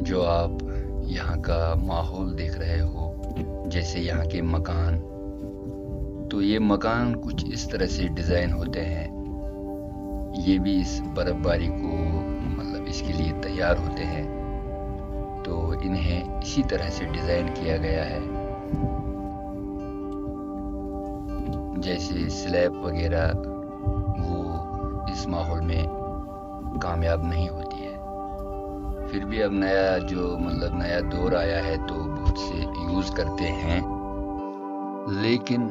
جو آپ یہاں کا ماحول دیکھ رہے ہو، جیسے یہاں کے مکان، تو یہ مکان کچھ اس طرح سے ڈیزائن ہوتے ہیں. یہ بھی اس برف باری کو مطلب اس کے لیے تیار ہوتے ہیں، تو انہیں اسی طرح سے ڈیزائن کیا گیا ہے. جیسے سلیب وغیرہ وہ اس ماحول میں کامیاب نہیں ہوتی ہے. پھر بھی اب نیا دور آیا ہے تو بہت سے یوز کرتے ہیں، لیکن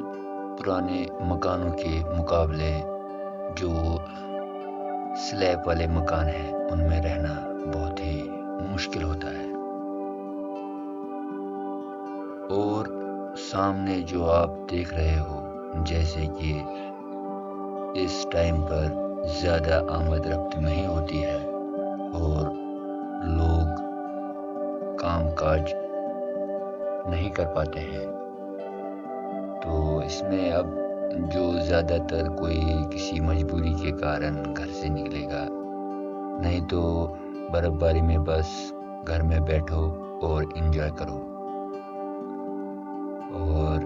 پرانے مکانوں کے مقابلے جو سلیب والے مکان ہیں ان میں رہنا بہت ہی مشکل ہوتا ہے. اور سامنے جو آپ دیکھ رہے ہو، جیسے کہ اس ٹائم پر زیادہ آمد رفت نہیں ہوتی ہے اور لوگ کام کاج نہیں کر پاتے ہیں، تو اس میں اب جو زیادہ تر کوئی کسی مجبوری کے کارن گھر سے نکلے گا، نہیں تو برف باری میں بس گھر میں بیٹھو اور انجوائے کرو. اور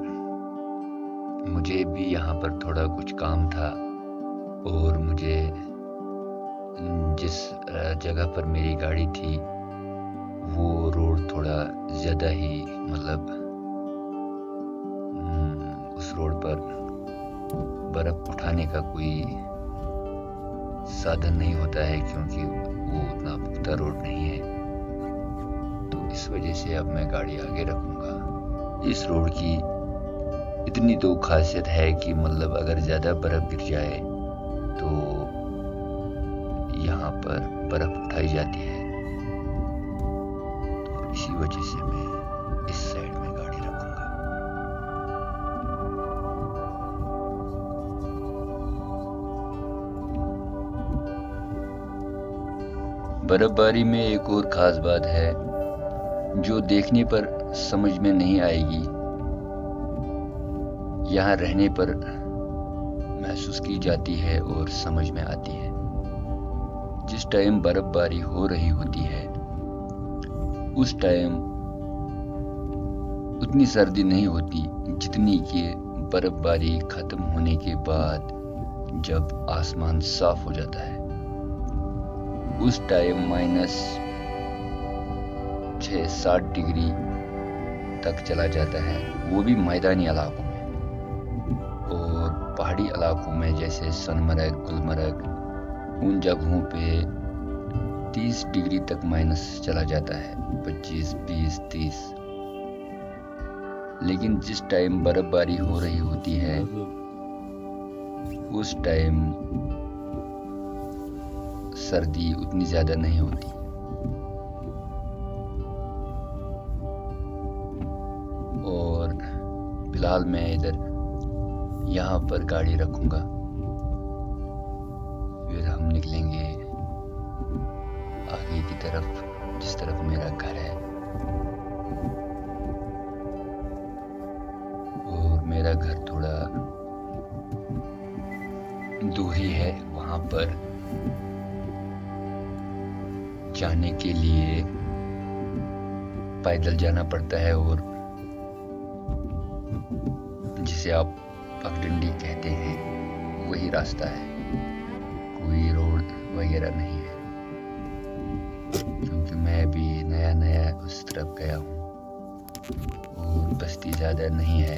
مجھے بھی یہاں پر تھوڑا کچھ کام تھا، اور مجھے جس جگہ پر میری گاڑی تھی وہ روڈ تھوڑا زیادہ ہی اس روڈ پر برف اٹھانے کا کوئی سادھن نہیں ہوتا ہے، کیونکہ وہ اتنا پختہ روڈ نہیں ہے. تو اس وجہ سے اب میں گاڑی آگے رکھوں گا. اس روڈ کی اتنی تو خاصیت ہے کہ اگر زیادہ برف گر جائے تو یہاں پر برف اٹھائی جاتی ہے، تو اسی وجہ سے میں اس سائڈ میں گاڑی رکھوں گا. برف باری میں ایک اور خاص بات ہے جو دیکھنے پر سمجھ میں نہیں آئے گی، یہاں رہنے پر محسوس کی جاتی ہے اور سمجھ میں آتی ہے. جس ٹائم برف باری ہو رہی ہوتی ہے اس ٹائم اتنی سردی نہیں ہوتی جتنی کہ برف باری ختم ہونے کے بعد جب آسمان صاف ہو جاتا ہے. اس ٹائم -6-7 ڈگری تک چلا جاتا ہے، وہ بھی میدانی علاقوں میں. اور پہاڑی علاقوں میں جیسے سنمرگ، گلمرگ، ان جگہوں پہ 30 ڈگری تک مائنس چلا جاتا ہے، 25، 20، 30. لیکن جس ٹائم برف باری ہو رہی ہوتی ہے اس ٹائم سردی اتنی زیادہ نہیں ہوتی. اور فی الحال میں ادھر یہاں پر گاڑی رکھوں گا، پھر ہم نکلیں گے آگے کی طرف جس طرف میرا گھر ہے. اور میرا گھر تھوڑا دور ہی ہے، وہاں پر جانے کے لیے پیدل جانا پڑتا ہے، اور جسے آپ پگڈنڈی کہتے ہیں وہی راستہ ہے، کوئی روڈ وغیرہ نہیں ہے. کیونکہ میں بھی نیا اس طرف گیا ہوں اور بستی زیادہ نہیں ہے،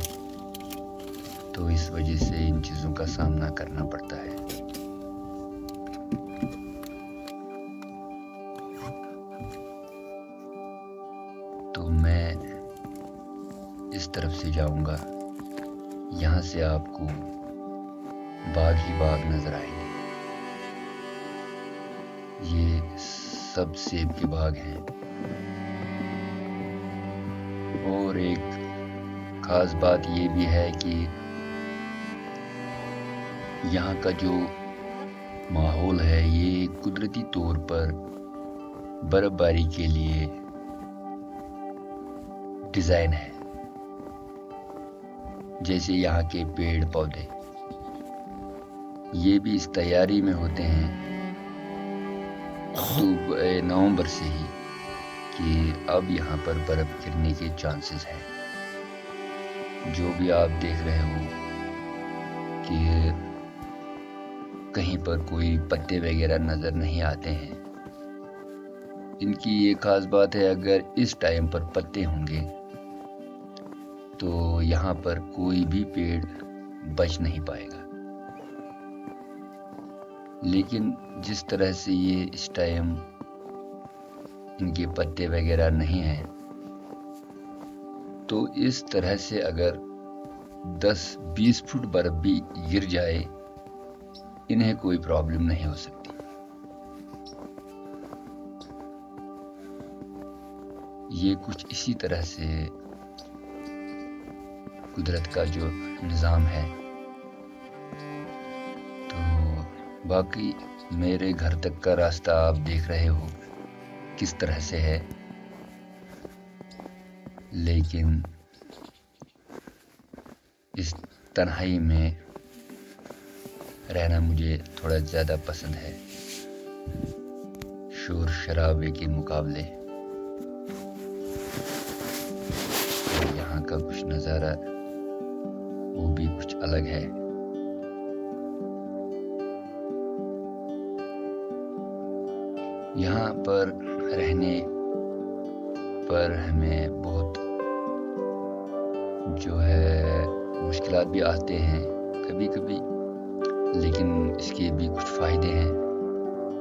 تو اس وجہ سے ان چیزوں کا سامنا کرنا پڑتا ہے. تو میں اس طرف سے جاؤں گا، یہاں سے آپ کو باغ ہی باغ نظر آئیں گے. یہ سب سیب کے باغ ہیں. اور ایک خاص بات یہ بھی ہے کہ یہاں کا جو ماحول ہے یہ قدرتی طور پر برف باری کے لیے ڈیزائن ہے. جیسے یہاں کے پیڑ پودے یہ بھی اس تیاری میں ہوتے ہیں نومبر سے ہی کہ اب یہاں پر برف گرنے کے چانسز ہیں. جو بھی آپ دیکھ رہے ہو کہ کہیں پر کوئی پتے وغیرہ نظر نہیں آتے ہیں، ان کی یہ خاص بات ہے، اگر اس ٹائم پر پتے ہوں گے تو یہاں پر کوئی بھی پیڑ بچ نہیں پائے گا. لیکن جس طرح سے یہ اس ٹائم ان کے پتے وغیرہ نہیں ہیں، تو اس طرح سے اگر 10-20 فٹ برف بھی گر جائے انہیں کوئی پرابلم نہیں ہو سکتی. یہ کچھ اسی طرح سے قدرت کا جو نظام ہے. تو باقی میرے گھر تک کا راستہ آپ دیکھ رہے ہو کس طرح سے ہے، لیکن اس تنہائی میں رہنا مجھے تھوڑا زیادہ پسند ہے شور شرابے کے مقابلے. یہاں کا کچھ نظارہ وہ بھی کچھ الگ ہے. یہاں پر رہنے پر ہمیں بہت جو ہے مشکلات بھی آتے ہیں کبھی کبھی، لیکن اس کے بھی کچھ فائدے ہیں.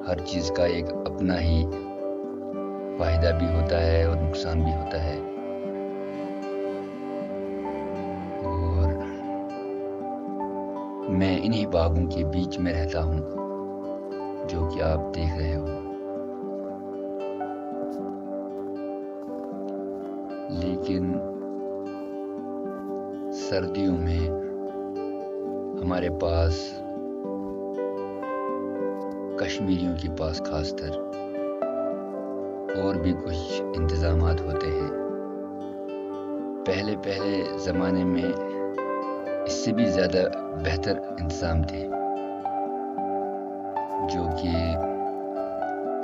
ہر چیز کا ایک اپنا ہی فائدہ بھی ہوتا ہے اور نقصان بھی ہوتا ہے. اور میں انہی باغوں کے بیچ میں رہتا ہوں جو کہ آپ دیکھ رہے ہو. لیکن سردیوں میں ہمارے پاس کشمیریوں کے پاس خاص طر اور بھی کچھ انتظامات ہوتے ہیں. پہلے زمانے میں اس سے بھی زیادہ بہتر انتظام تھے، جو کہ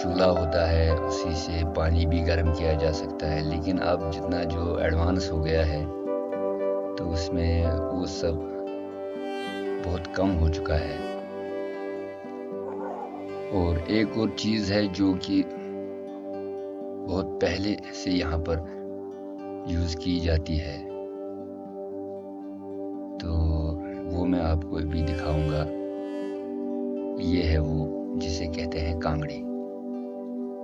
چولہا ہوتا ہے اسی سے پانی بھی گرم کیا جا سکتا ہے. لیکن اب جتنا جو ایڈوانس ہو گیا ہے تو اس میں وہ سب بہت کم ہو چکا ہے. اور ایک اور چیز ہے جو کہ بہت پہلے سے یہاں پر یوز کی جاتی ہے، تو وہ میں آپ کو بھی دکھاؤں گا. یہ ہے وہ جسے کہتے ہیں کانگڑی.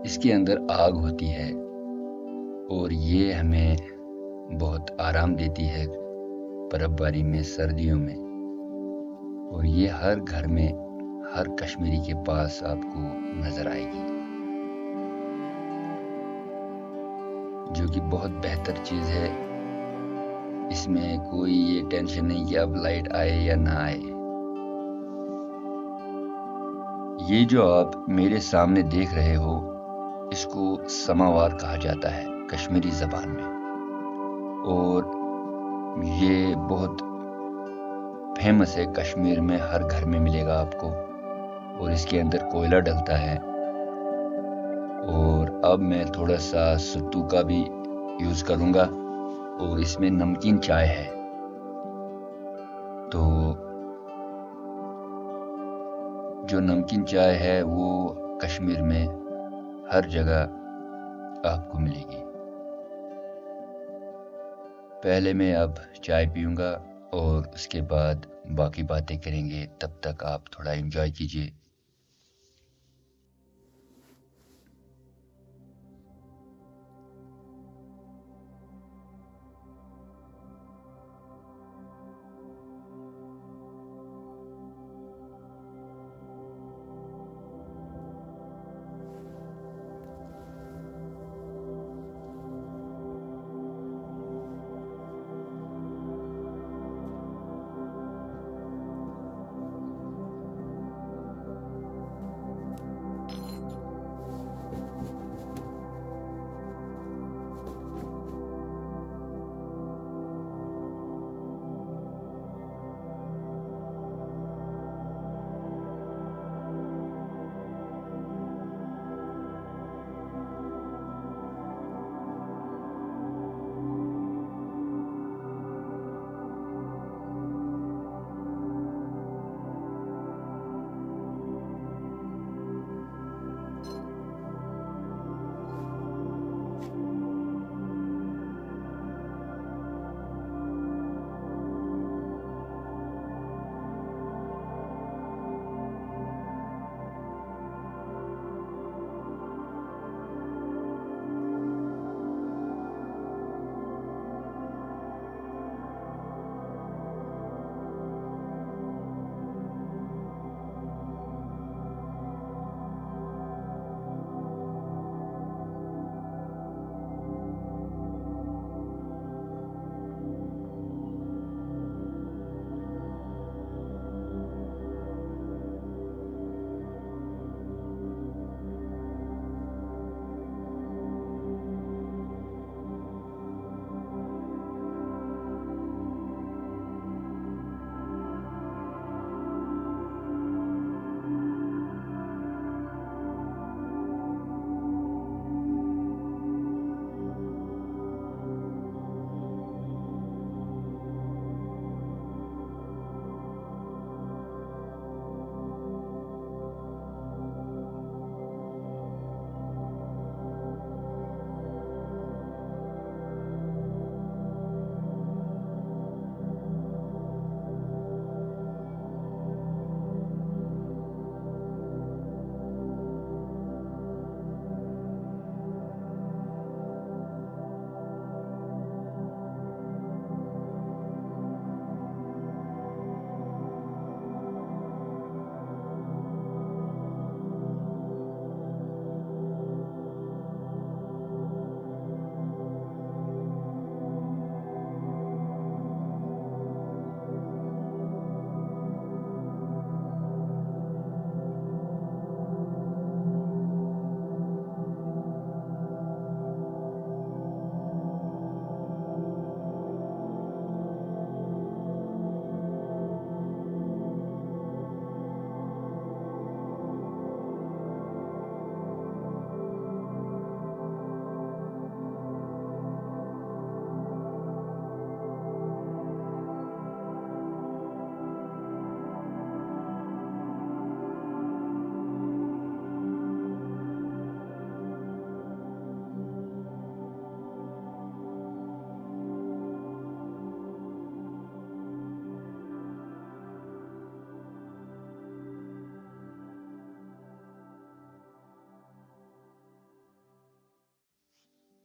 اس کے اندر آگ ہوتی ہے اور یہ ہمیں بہت آرام دیتی ہے برف باری میں سردیوں میں. اور یہ ہر گھر میں ہر کشمیری کے پاس آپ کو نظر آئے گی، جو کہ بہت بہتر چیز ہے. اس میں کوئی یہ ٹینشن نہیں کہ اب لائٹ آئے یا نہ آئے. یہ جو آپ میرے سامنے دیکھ رہے ہو اس کو سماوار کہا جاتا ہے کشمیری زبان میں، اور یہ بہت فیمس ہے کشمیر میں. ہر گھر میں ملے گا آپ کو، اور اس کے اندر کوئلہ ڈلتا ہے. اور اب میں تھوڑا سا ستو کا بھی یوز کروں گا، اور اس میں نمکین چائے ہے. تو جو نمکین چائے ہے وہ کشمیر میں ہر جگہ آپ کو ملے گی. پہلے میں اب چائے پیوں گا اور اس کے بعد باقی باتیں کریں گے. تب تک آپ تھوڑا انجوائے کیجیے.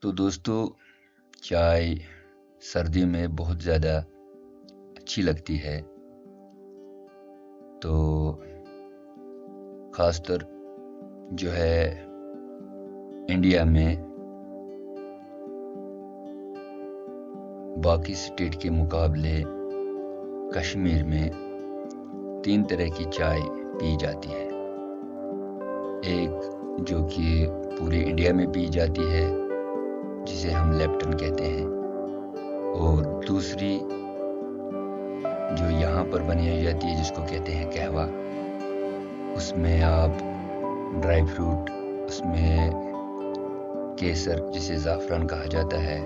تو دوستو، چائے سردی میں بہت زیادہ اچھی لگتی ہے، تو خاص طور جو ہے انڈیا میں باقی اسٹیٹ کے مقابلے کشمیر میں 3 طرح کی چائے پی جاتی ہے۔ ایک جو کہ پورے انڈیا میں پی جاتی ہے جسے ہم لیپٹن کہتے ہیں، اور دوسری جو یہاں پر بنائی جاتی ہے جس کو کہتے ہیں قہوہ۔ اس میں آپ ڈرائی فروٹ، اس میں کیسر جسے زعفران کہا جاتا ہے،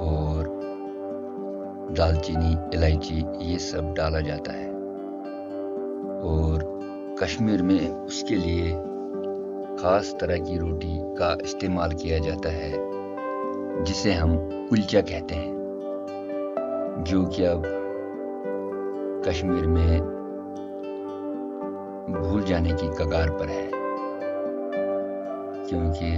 اور دال چینی، الائچی، یہ سب ڈالا جاتا ہے۔ اور کشمیر میں اس کے لیے خاص طرح کی روٹی کا استعمال کیا جاتا ہے جسے ہم کلچا کہتے ہیں، جو کہ اب کشمیر میں بھول جانے کی کگار پر ہے، کیونکہ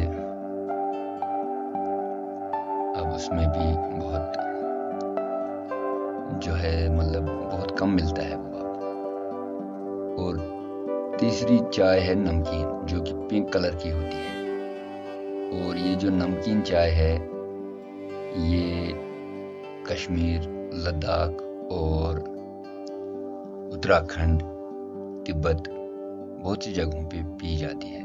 اب اس میں بھی بہت جو ہے بہت کم ملتا ہے وہ اب۔ اور تیسری چائے ہے نمکین، جو کہ پنک کلر کی ہوتی ہے، اور یہ جو نمکین چائے ہے یہ کشمیر، لداخ اور اتراکھنڈ، تبت بہت سی جگہوں پہ پی جاتی ہے۔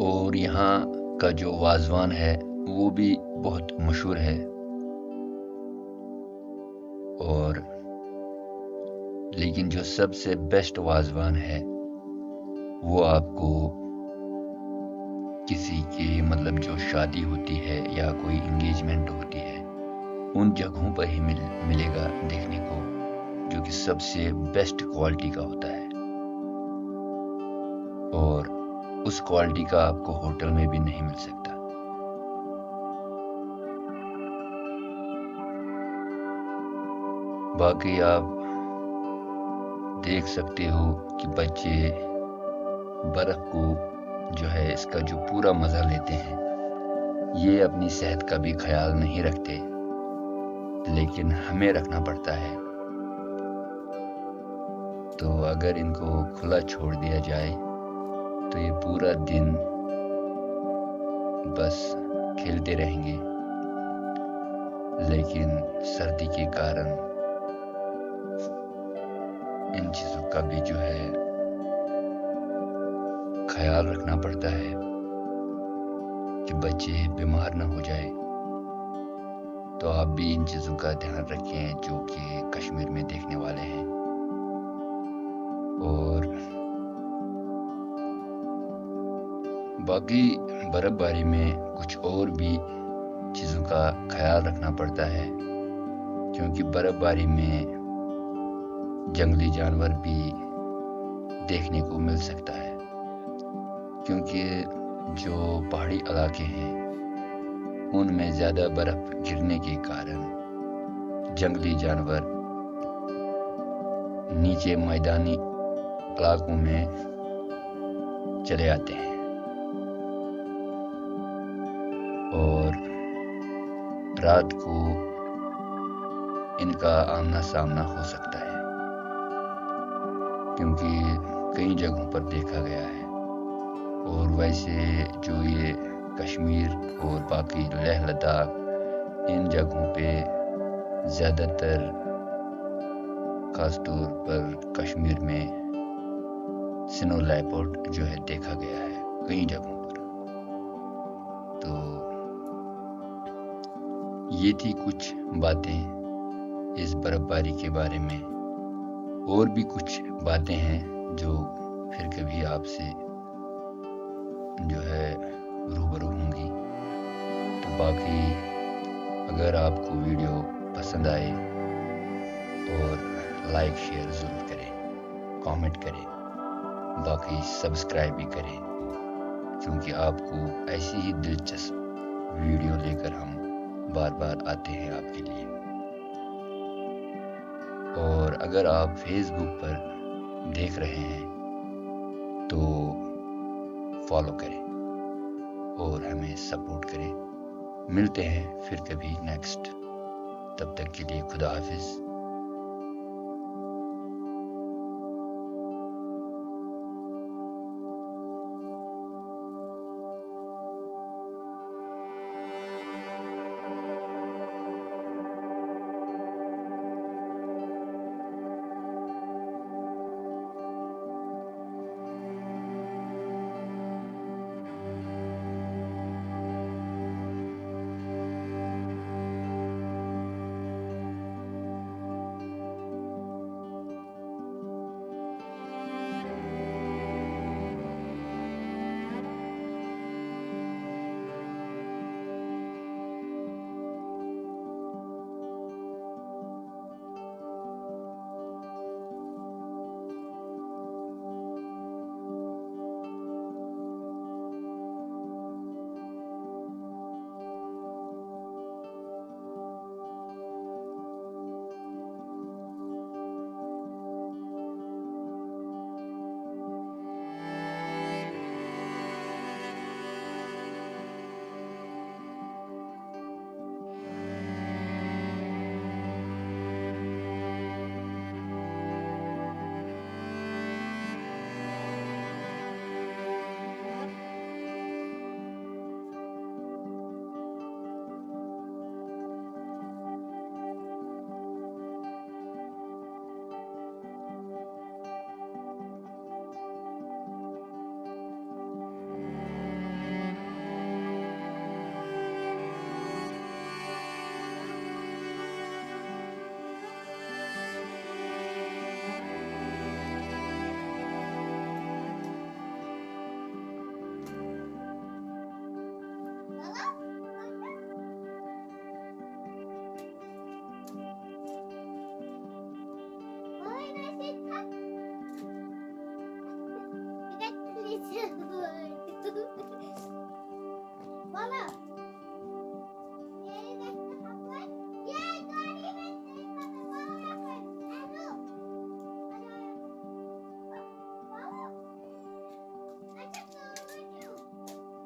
اور یہاں کا جو وازوان ہے وہ بھی بہت مشہور ہے، اور لیکن جو سب سے بیسٹ وازوان ہے وہ آپ کو کسی کی جو شادی ہوتی ہے یا کوئی انگیجمنٹ ہوتی ہے ان جگہوں پر ہی ملے گا دیکھنے کو، جو کہ سب سے بیسٹ کوالٹی کا ہوتا ہے، اور اس کوالٹی کا آپ کو ہوٹل میں بھی نہیں مل سکتا۔ باقی آپ دیکھ سکتے ہو کہ بچے برف کو جو ہے اس کا جو پورا مزہ لیتے ہیں، یہ اپنی صحت کا بھی خیال نہیں رکھتے، لیکن ہمیں رکھنا پڑتا ہے۔ تو اگر ان کو کھلا چھوڑ دیا جائے تو یہ پورا دن بس کھیلتے رہیں گے، لیکن سردی کے کارن ان چیزوں کا بھی جو ہے خیال رکھنا پڑتا ہے کہ بچے بیمار نہ ہو جائے۔ تو آپ بھی ان چیزوں کا دھیان رکھیں جو کہ کشمیر میں دیکھنے والے ہیں۔ اور باقی برف باری میں کچھ اور بھی چیزوں کا خیال رکھنا پڑتا ہے، کیونکہ برف باری میں جنگلی جانور بھی دیکھنے کو مل سکتا ہے، کیونکہ جو پہاڑی علاقے ہیں ان میں زیادہ برف گرنے کے کارن جنگلی جانور نیچے میدانی علاقوں میں چلے آتے ہیں، اور رات کو ان کا آمنا سامنا ہو سکتا ہے، کیونکہ کئی جگہوں پر دیکھا گیا ہے۔ اور ویسے جو یہ کشمیر اور باقی لیہ لداخ، ان جگہوں پہ زیادہ تر خاص طور پر کشمیر میں سنو لیپرڈ جو ہے دیکھا گیا ہے کئی جگہوں پر۔ تو یہ تھی کچھ باتیں اس برف باری کے بارے میں، اور بھی کچھ باتیں ہیں جو پھر کبھی آپ سے جو ہے روبرو ہوں گی۔ تو باقی اگر آپ کو ویڈیو پسند آئے اور لائک شیئر ضرور کریں، کامنٹ کریں، باقی سبسکرائب بھی کریں، کیونکہ آپ کو ایسی ہی دلچسپ ویڈیو لے کر ہم بار بار آتے ہیں آپ کے لیے۔ اور اگر آپ فیس بک پر دیکھ رہے ہیں تو فالو کریں اور ہمیں سپورٹ کریں. ملتے ہیں پھر کبھی نیکسٹ. تب تک کے لیے خدا حافظ.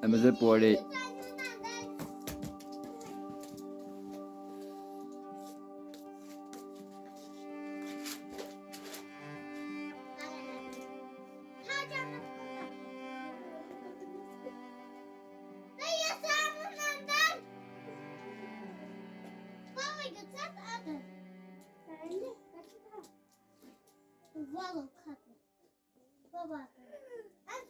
Emeze pode. Baba, I'm